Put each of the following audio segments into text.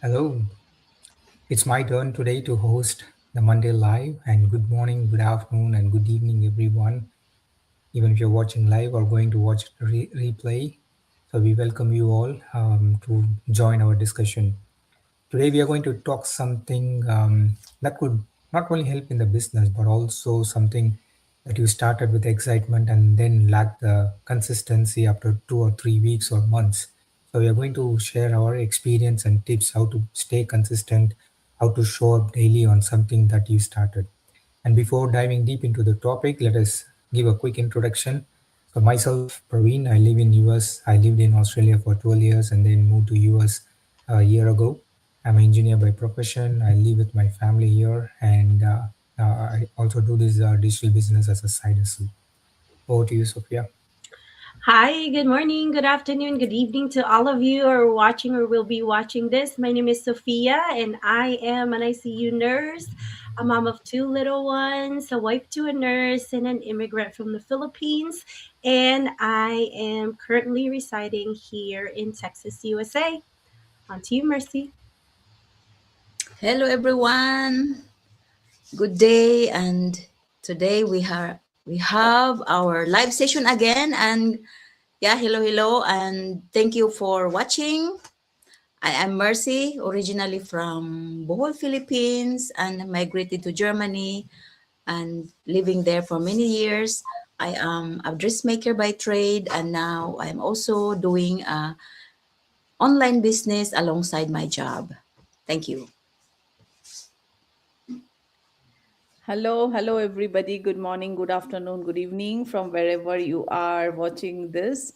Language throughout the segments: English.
Hello, it's my turn today to host the Monday Live. And good morning, good afternoon, and good evening, everyone. Even if you're watching live or going to watch replay, so we welcome you all to join our discussion. Today, we are going to talk something that could not only help in the business, but also something that you started with excitement and then lacked the consistency after 2 or 3 weeks or months. So, we are going to share our experience and tips how to stay consistent, how to show up daily on something that you started. And before diving deep into the topic, let us give a quick introduction. So myself, Praveen, I live in US. I lived in Australia for 12 years and then moved to US a year ago. I'm an engineer by profession. I live with my family here, and I also do this digital business as a side hustle. Over to you, Sophia. Hi, good morning, good afternoon, good evening to all of you who are watching or will be watching this. My name is Sophia, and I am an ICU nurse, a mom of two little ones, a wife to a nurse, and an immigrant from the Philippines. And I am currently residing here in Texas, USA. On to you, Mercy. Hello everyone. Good day, and today we have our live session again, and yeah, hello and thank you for watching. I am Mercy, originally from Bohol, Philippines, and migrated to Germany and living there for many years. I am a dressmaker by trade, and now I'm also doing a online business alongside my job. Thank you. Hello, everybody. Good morning, good afternoon, good evening from wherever you are watching this.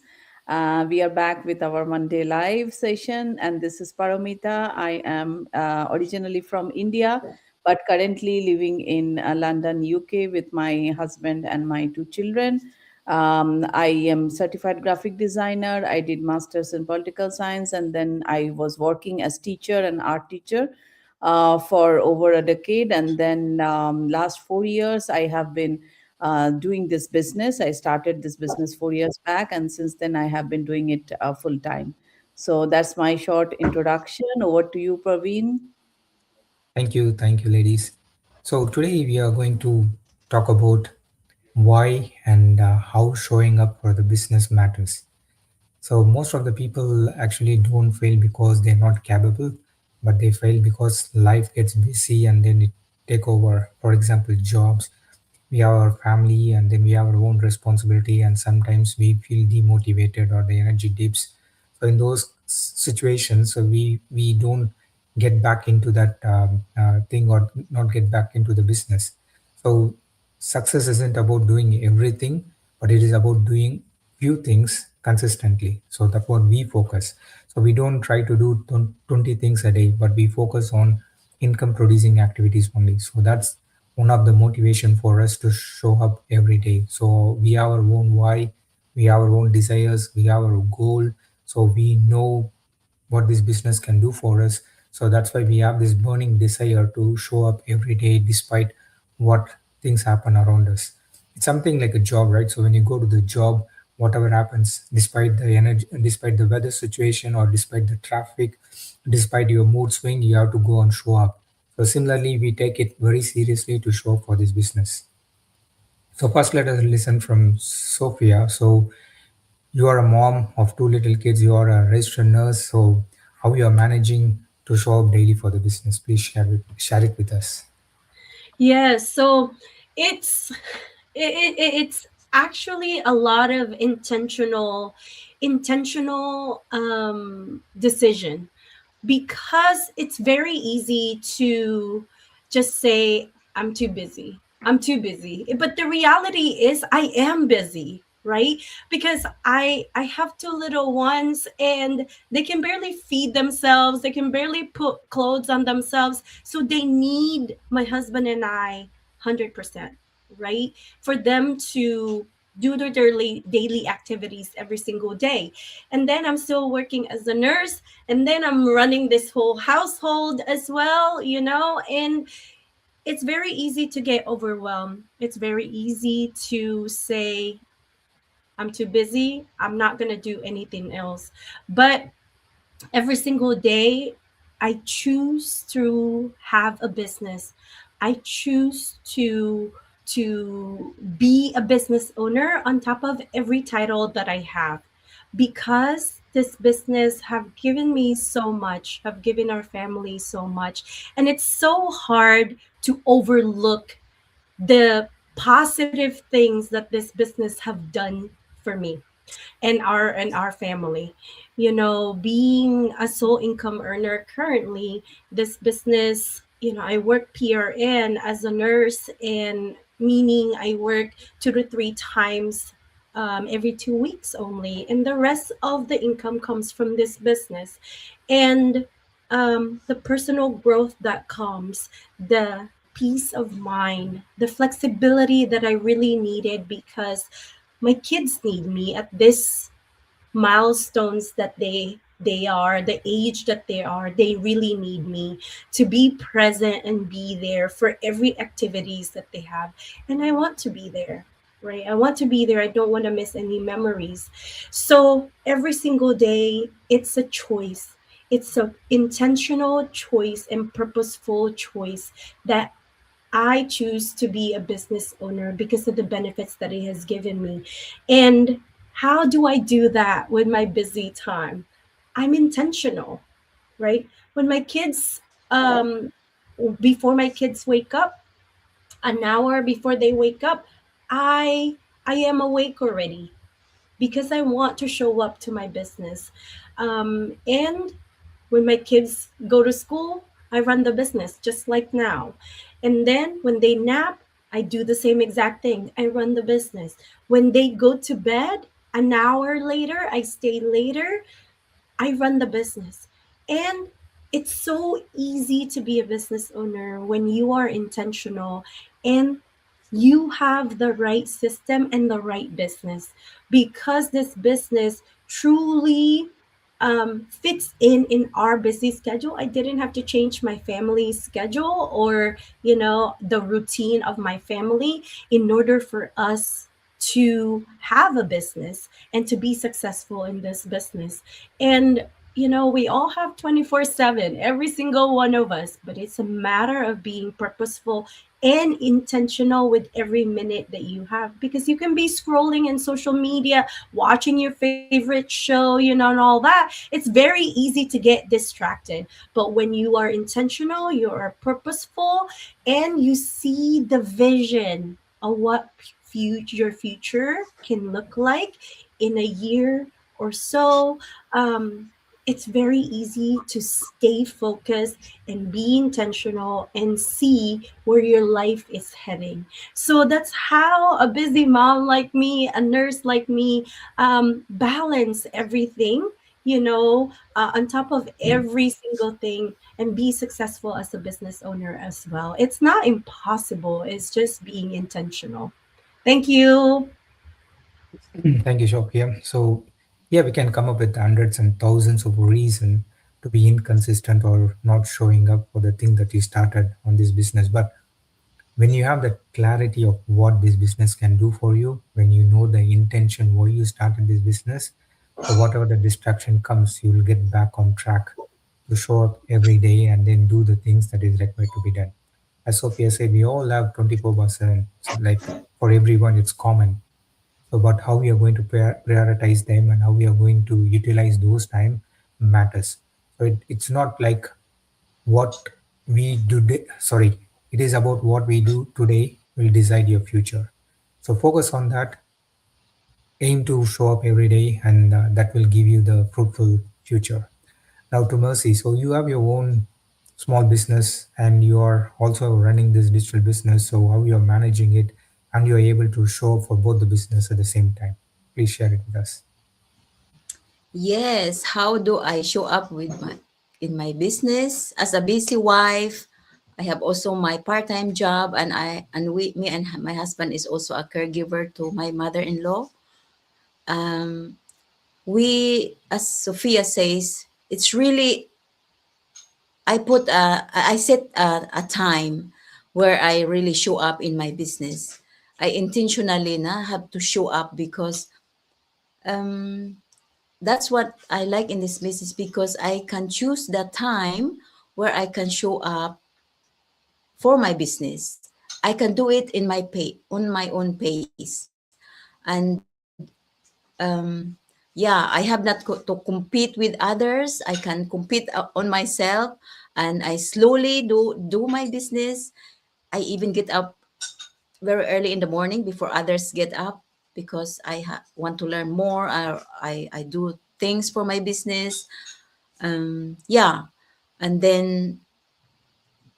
We are back with our Monday live session, and this is Paramita. I am originally from India, but currently living in London, UK, with my husband and my two children. I am certified graphic designer. I did masters in political science, and then I was working as teacher and art teacher for over a decade. And then last 4 years, I have been doing this business. I started this business 4 years back, and since then, I have been doing it full time. So that's my short introduction. Over to you, Praveen. Thank you, ladies. So today we are going to talk about why and how showing up for the business matters. So most of the people actually don't fail because they're not capable, but they fail because life gets busy and then it take over. For example, jobs. We have our family and then we have our own responsibility, and sometimes we feel demotivated or the energy dips. So in those situations, so we don't get back into that thing or not get back into the business. So success isn't about doing everything, but it is about doing few things consistently. So that's what we focus. So we don't try to do 20 things a day, but we focus on income producing activities only. So that's one of the motivation for us to show up every day. So we have our own why, we have our own desires, we have our goal. So we know what this business can do for us. So that's why we have this burning desire to show up every day despite what things happen around us. It's something like a job, right? So when you go to the job, whatever happens, despite the energy, despite the weather situation or despite the traffic, despite your mood swing, you have to go and show up. So similarly, we take it very seriously to show up for this business. So first, let us listen from Sophia. So you are a mom of two little kids. You are a registered nurse. So how you are managing to show up daily for the business? Please share it with us. Yes, so it's it's actually a lot of intentional decision, because it's very easy to just say I'm too busy. I'm too busy. But the reality is I am busy, right? Because I have two little ones, and they can barely feed themselves. They can barely put clothes on themselves. So they need my husband and I 100%, right? For them to do their daily activities every single day. And then I'm still working as a nurse, and then I'm running this whole household as well, and it's very easy to get overwhelmed. It's very easy to say I'm too busy, I'm not going to do anything else. But every single day, I choose to have a business. I choose to be a business owner on top of every title that I have, because this business have given me so much, have given our family so much, and it's so hard to overlook the positive things that this business have done for me and our family. You know, being a sole income earner currently, this business, you know, I work PRN as a nurse, and meaning I work 2 to 3 times every 2 weeks only, and the rest of the income comes from this business. And the personal growth that comes, the peace of mind, the flexibility that I really needed, because my kids need me at this milestones that they are, the age that they are, they really need me to be present and be there for every activities that they have. And I want to be there, right? I want to be there. I don't want to miss any memories. So every single day, it's a choice. It's a intentional choice and purposeful choice that I choose to be a business owner because of the benefits that it has given me. And how do I do that with my busy time? I'm intentional, right? When my kids, before my kids wake up, an hour before they wake up, I I am awake already because I want to show up to my business. And when my kids go to school, I run the business just like now. And then when they nap, I do the same exact thing. I run the business. When they go to bed, an hour later, I stay later, I run the business. And it's so easy to be a business owner when you are intentional and you have the right system and the right business, because this business truly fits in our busy schedule. I didn't have to change my family's schedule or, you know, the routine of my family in order for us to have a business and to be successful in this business. And you know, we all have 24/7, every single one of us, but it's a matter of being purposeful and intentional with every minute that you have, because you can be scrolling in social media, watching your favorite show, you know, and all that. It's very easy to get distracted. But when you are intentional, you are purposeful, and you see the vision of what your future can look like in a year or so, it's very easy to stay focused and be intentional and see where your life is heading. So that's how a busy mom like me, a nurse like me, balance everything, you know, on top of every single thing, and be successful as a business owner as well. It's not impossible, it's just being intentional. Thank you. Thank you, Shopia. So, yeah, we can come up with hundreds and thousands of reasons to be inconsistent or not showing up for the thing that you started on this business. But when you have the clarity of what this business can do for you, when you know the intention why you started this business, so whatever the distraction comes, you will get back on track to show up every day and then do the things that is required to be done. As Sophia said, we all have 24/7. So like for everyone, it's common. So, but how we are going to prioritize them and how we are going to utilize those time matters. So it's not like what we do. Sorry, it is about what we do today will decide your future. So focus on that. Aim to show up every day, and that will give you the fruitful future. Now to Mercy. So you have your own small business and you are also running this digital business. So how you are managing it and you are able to show up for both the business at the same time. Please share it with us. Yes, how do I show up with my in my business as a busy wife? I have also my part-time job, and me and my husband is also a caregiver to my mother-in-law. Um, we, as Sophia says, it's really I set a time where I really show up in my business. I intentionally have to show up because um, that's what I like in this business, because I can choose the time where I can show up for my business. I can do it in my on my own pace. And yeah, I have not to compete with others. I can compete on myself, and I slowly do my business. I even get up very early in the morning before others get up, because I want to learn more. I do things for my business. Yeah, and then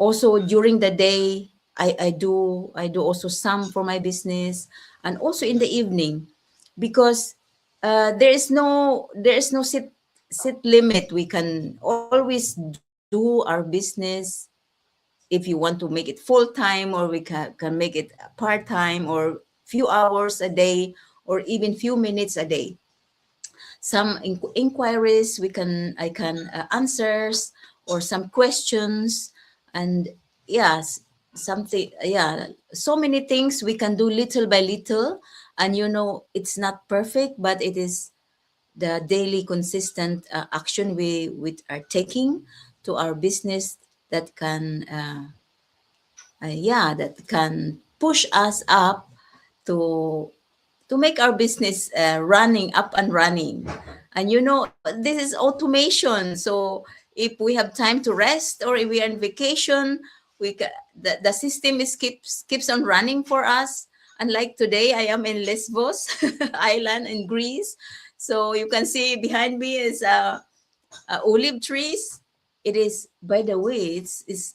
also during the day, I do also some for my business, and also in the evening, because there is no sit limit. We can always do our business. If you want to make it full time, or we can make it part time, or few hours a day, or even few minutes a day. Some inquiries I can answers, or some questions. And yes, something, yeah, so many things we can do little by little. And it's not perfect, but it is the daily consistent action we are taking to our business, that can yeah, that can push us up to make our business running up and running. And this is automation. So if we have time to rest, or if we are on vacation, the system is keeps on running for us. Unlike today, I am in Lesbos island in Greece. So you can see behind me is olive trees. It is, by the way, it's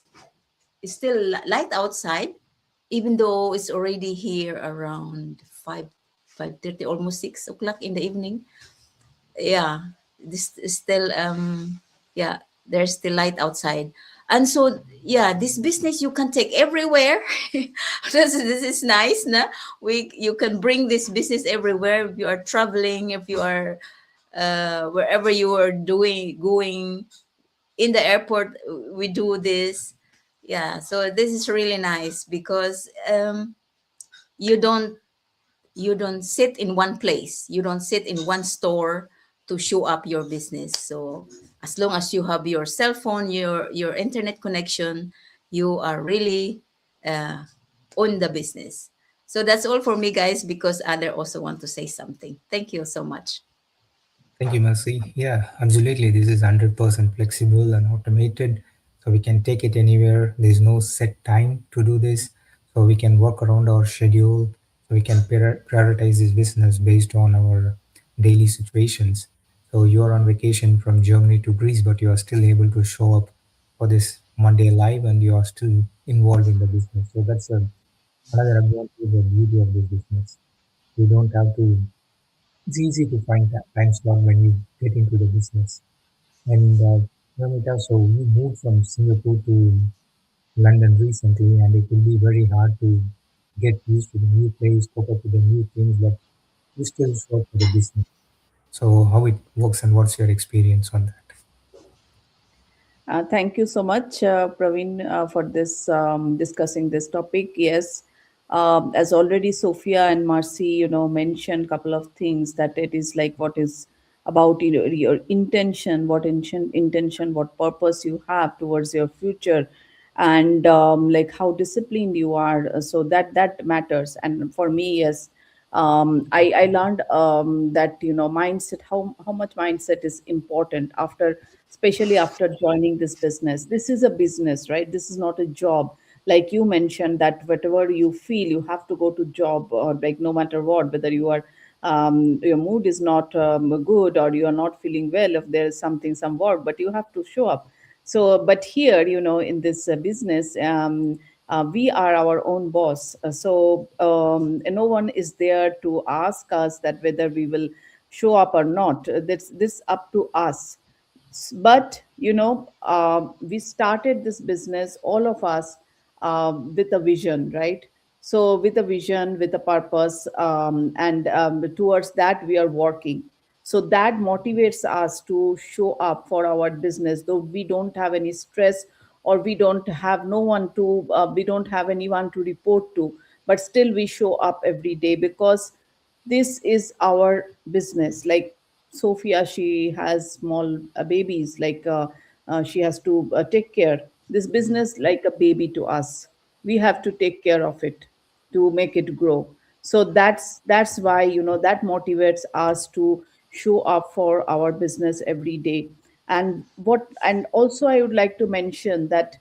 still light outside, even though it's already here around 5:30, almost 6 o'clock in the evening. Yeah, this is still yeah, there's still light outside. And so, yeah, this business you can take everywhere. This is nice, na? You can bring this business everywhere. If you are traveling, if you are wherever you are going in the airport, we do this. Yeah, so this is really nice, because you don't sit in one place. You don't sit in one store to show up your business. So as long as you have your cell phone, your internet connection, you are really uh, on the business. So that's all for me, guys, because other also want to say something. Thank you so much. Thank you, Mercy. Yeah, absolutely. This is 100% flexible and automated. So we can take it anywhere. There's no set time to do this. So we can work around our schedule. So we can prioritize this business based on our daily situations. So you're on vacation from Germany to Greece, but you are still able to show up for this Monday live, and you are still involved in the business. So that's another advantage or beauty of this business. You don't have to, it's easy to find time slot when you get into the business. And Namita, so we moved from Singapore to London recently, and it will be very hard to get used to the new place, cope up with the new things, but we still show up for the business. So how it works and what's your experience on that? Thank you so much, Praveen, for this discussing this topic. Yes, as already Sophia and Marcy, mentioned couple of things, that it is like what is about your intention, what intention, what purpose you have towards your future, and like how disciplined you are. So that matters. And for me, yes, I learned that mindset, how much mindset is important after, especially after joining this business. This is a business, right? This is not a job. Like you mentioned, that whatever you feel, you have to go to job, or like no matter what, whether you are your mood is not good, or you are not feeling well, if there is some work, but you have to show up. So but here, in this business, we are our own boss. And no one is there to ask us that whether we will show up or not. That's this up to us. But we started this business, all of us, with a vision, right? So with a vision, with a purpose, and towards that we are working. So that motivates us to show up for our business, though we don't have any stress, or we don't have no one to we don't have anyone to report to, but still we show up every day, because this is our business. Like Sophia, she has small babies, like she has to take care. This business like a baby to us. We have to take care of it to make it grow. So that's why, that motivates us to show up for our business every day. And also I would like to mention that,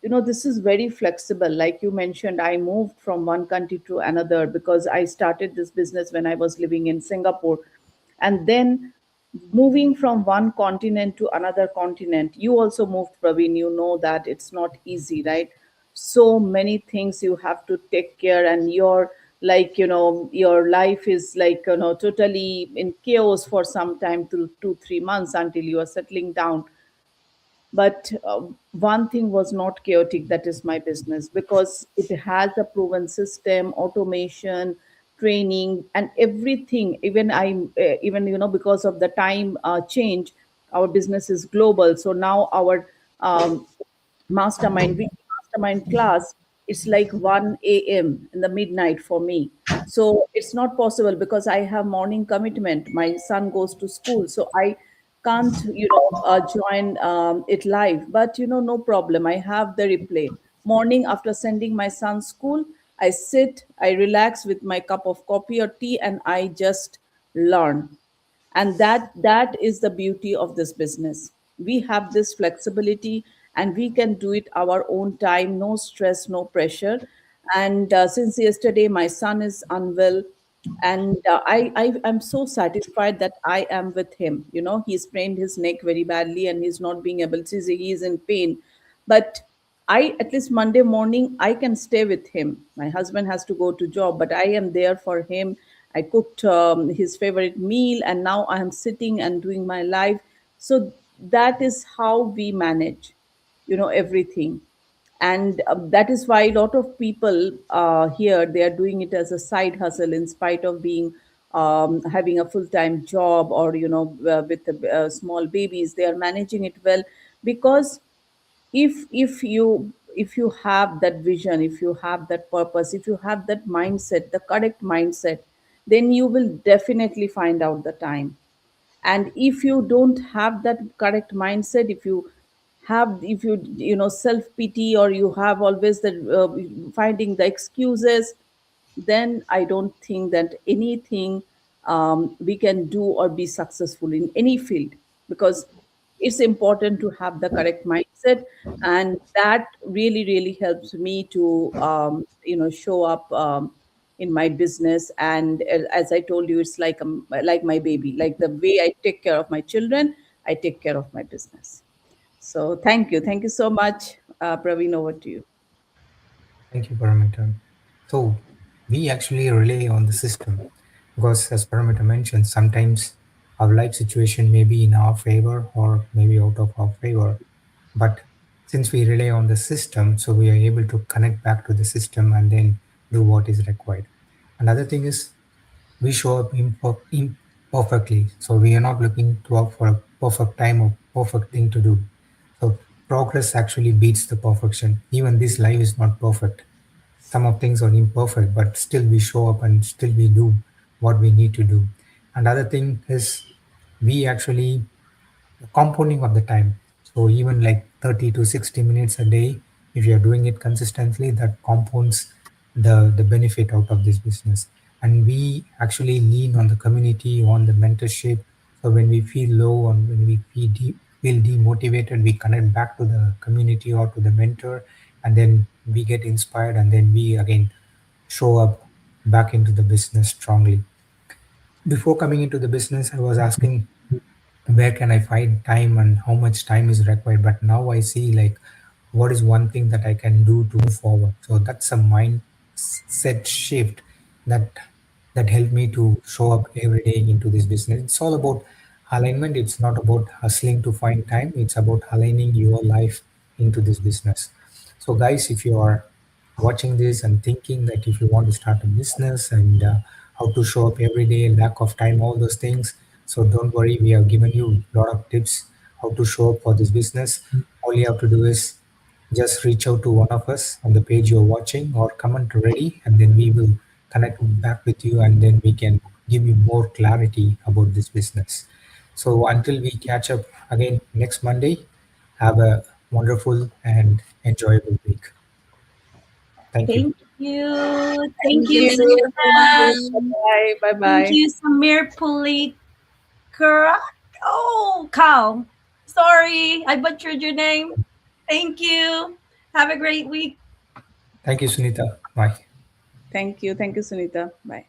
this is very flexible. Like you mentioned, I moved from one country to another because I started this business when I was living in Singapore. And then moving from one continent to another continent, you also moved, Praveen, you know that it's not easy, right? So many things you have to take care, and your, like, your life is like, totally in chaos for some time, through 2 3 months, until you are settling down. But one thing was not chaotic, that is my business, because it has a proven system, automation, training, and everything. Even because of the time change, our business is global. So now our um, weekly mastermind class, it's like 1 a.m. in the midnight for me. So it's not possible because I have morning commitment. My son goes to school, so I can't join it live. But no problem, I have the replay. Morning, after sending my son school, I sit, I relax with my cup of coffee or tea, and I just learn. And that is the beauty of this business. We have this flexibility, and we can do it our own time, no stress, no pressure. And since yesterday my son is unwell, and I'm so satisfied that I am with him. He sprained his neck very badly, and he's not being able to see, he is in pain. But I, at least Monday morning, I can stay with him. My husband has to go to job, but I am there for him. I cooked his favorite meal, and now I am sitting and doing my life. So that is how we manage, everything. And that is why a lot of people here, they are doing it as a side hustle, in spite of being having a full-time job, or with small babies, they are managing it well. Because if you have that vision, if you have that purpose, if you have that mindset, the correct mindset, then you will definitely find out the time. And if you don't have that correct mindset, if you self pity, or you have always the finding the excuses, then I don't think that anything we can do or be successful in any field. Because it's important to have the correct mindset, and that really really helps me to show up in my business. And as I told you, it's like my baby. Like the way I take care of my children, I take care of my business. So thank you so much, Praveen. Over to you. Thank you, Paramita. So we actually rely on the system because, as Paramita mentioned, sometimes our life situation may be in our favor or maybe out of our favor. But since we rely on the system, so we are able to connect back to the system and then do what is required. Another thing is we show up imperfectly. So we are not looking to out for a perfect time or perfect thing to do. So progress actually beats the perfection. Even this life is not perfect. Some of things are imperfect, but still we show up and still we do what we need to do. Another thing is we actually compounding of the time. So even like 30 to 60 minutes a day, if you're doing it consistently, that compounds the benefit out of this business. And we actually lean on the community, on the mentorship. So when we feel low or when we feel demotivated, we connect back to the community or to the mentor, and then we get inspired, and then we again show up back into the business strongly. Before coming into the business, I was asking where can I find time and how much time is required. But now I see like what is one thing that I can do to move forward. So that's a mindset shift that helped me to show up every day into this business. It's all about alignment. It's not about hustling to find time. It's about aligning your life into this business. So guys, if you are watching this and thinking that if you want to start a business and how to show up every day, lack of time, all those things. So don't worry, we have given you a lot of tips how to show up for this business. All you have to do is just reach out to one of us on the page you're watching or comment ready, and then we will connect back with you, and then we can give you more clarity about this business. So until we catch up again next Monday, Have a wonderful and enjoyable week. Thank you. Thank you. Thank Thank you, you. Thank you, Sunita. everyone. Bye. Bye. Thank Bye. you, Samir Pulikara. Oh, Cal. Sorry, I butchered your name. Thank you. Have a great week. Thank you, Sunita. Bye. Thank you. Thank you, Sunita. Bye.